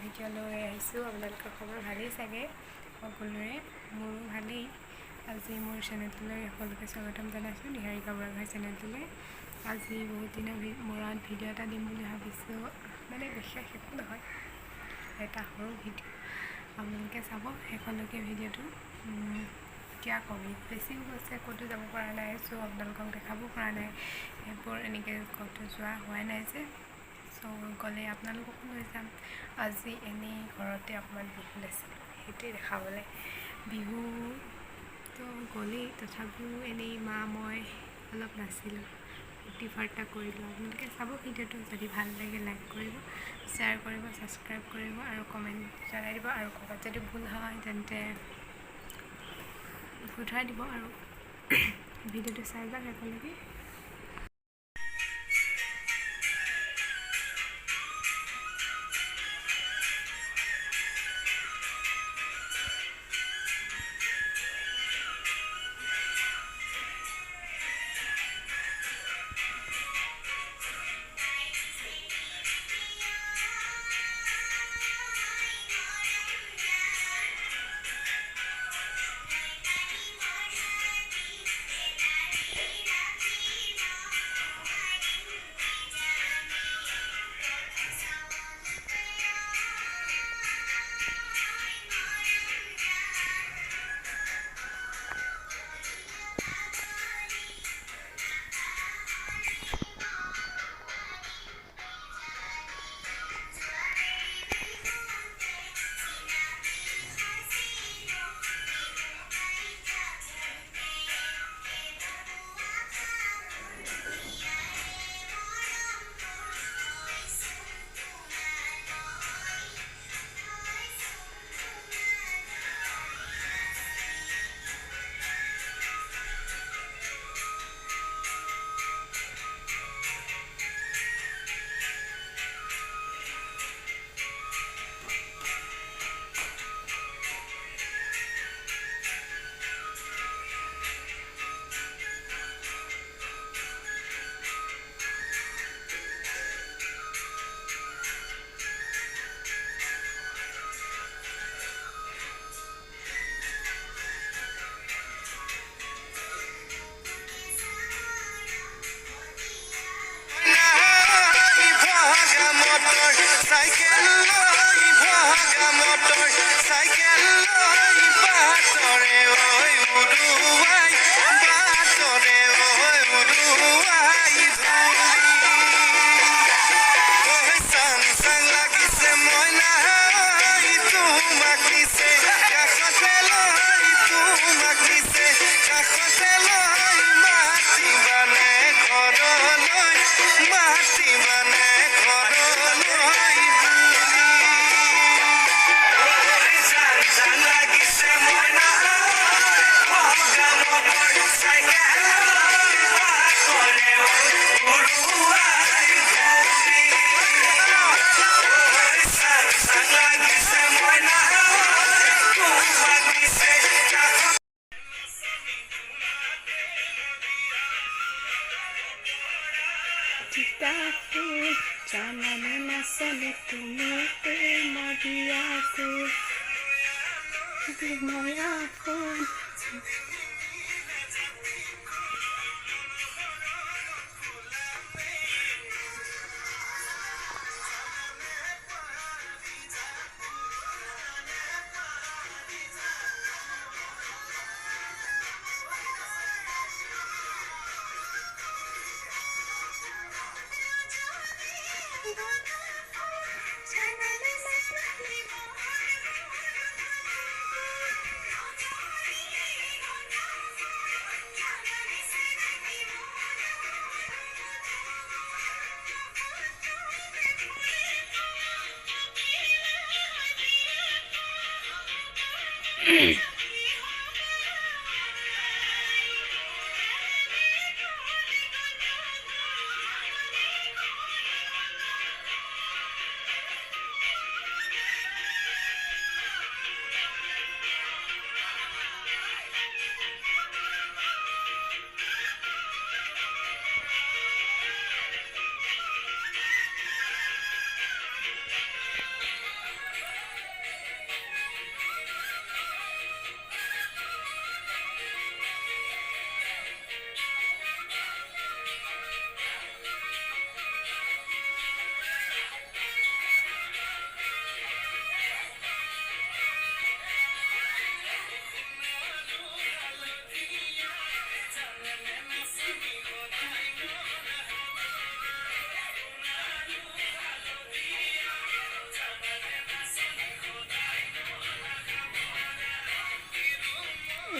Video' লৈ আহিছোঁ। আপোনালোকৰ খবৰ ভালেই চাগে সকলোৰে, মোৰো ভালেই। আজি মোৰ চেনেলটোলৈ সকলোকে স্বাগতম জনাইছোঁ, নিহাৰিকা বুঢ়াগোহাঁই চেনেলটোলৈ। আজি বহুত দিনৰ মূৰত ভিডিঅ' এটা দিম বুলি ভাবিছোঁ, মানে বিশেষ একো নহয়, এটা সৰু ভিডিঅ'। আপোনালোকে চাব শেষলৈকে ভিডিঅ'টো। এতিয়া ক'ভিড বেছিও গৈছে, ক'তো যাব পৰা নাই, চ' আপোনালোকক দেখাব পৰা নাই, সেইবোৰ এনেকৈ ক'তো যোৱা হোৱা নাই যে, চ' গ'লে আপোনালোককো লৈ যাম। আজি এনেই ঘৰতে অকণমান বিহু লৈছিলোঁ, সেইটোৱে দেখাবলৈ। বিহুতো গ'লেই, তথাপিও এনেই মা মই অলপ নাছিলোঁ, ফূৰ্তি ফাৰ্তা কৰিলোঁ। আপোনালোকে চাব ভিডিঅ'টো, যদি ভাল লাগে লাইক কৰিব, শ্বেয়াৰ কৰিব, ছাবস্ক্ৰাইব কৰিব আৰু কমেণ্ট জনাই দিব। আৰু ক'ৰবাত যদি ভুল হয় তেন্তে শুধৰাই দিব আৰু ভিডিঅ'টো চাই যাওক শেষলৈকে। জানানে নাচলে তুমি মৰিয়াকো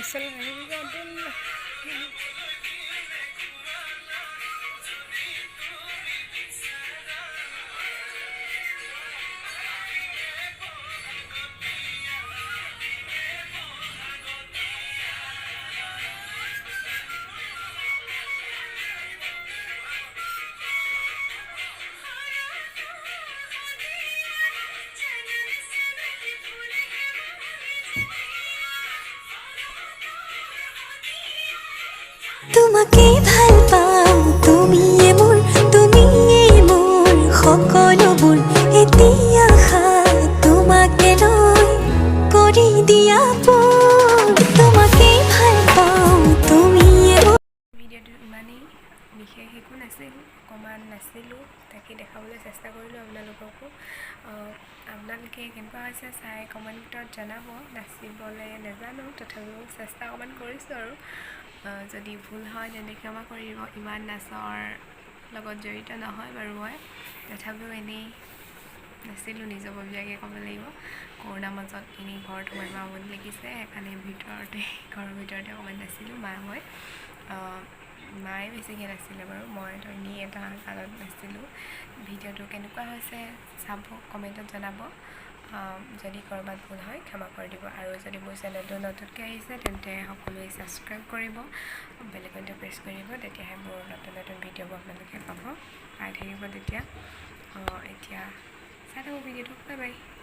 Faisal Garden. তোমাকে ভাল পাওঁ তুমিয়ে মোৰ সকলোবোৰ এতিয়া তোমাকে লৈ কৰি দিয়া তোমাকে ভাল পাওঁ তুমিয়ে মোৰ ভিডিঅ'টো ইমানেই বিশেষ একো নাছিল অকণমান নাছিলোঁ তাকে দেখাবলৈ চেষ্টা কৰিলোঁ আপোনালোককো আপোনালোকে কেনেকুৱা হৈছে চাই কমেণ্টত জনাব নাচিবলৈ নাজানো তথাপিও চেষ্টা অকণমান কৰিছোঁ আৰু যদি ভুল হয় তেন্তে ক্ষমা কৰিব ইমান নাচৰ লগত জড়িত নহয় বাৰু মই তথাপিও এনেই নাছিলোঁ নিজৰববীয়াকৈ ক'ব লাগিব কৰোণাৰ মাজত এনেই ঘৰত সোমাই মাৰ আমনি লাগিছে সেইকাৰণে ঘৰৰ ভিতৰতে অকণমান নাছিলোঁ মই মায়ে বেছিকৈ নাছিলে বাৰু মইতো এনেই এটা কালত নাছিলোঁ ভিডিঅ'টো কেনেকুৱা হৈছে চাব কমেণ্টত জনাব যদি ক'ৰবাত ভুল হয় ক্ষমা কৰি দিব আৰু যদি মোৰ চেনেলটো নতুনকৈ আহিছে তেন্তে সকলোৱে ছাবস্ক্ৰাইব কৰিব বেল আইকনটো প্ৰেছ কৰিব তেতিয়াহে মোৰ নতুন নতুন ভিডিঅ'বোৰ আপোনালোকে পাই থাকিব তেতিয়া এতিয়া চাই থাকোঁ ভিডিঅ'টো বাই বাই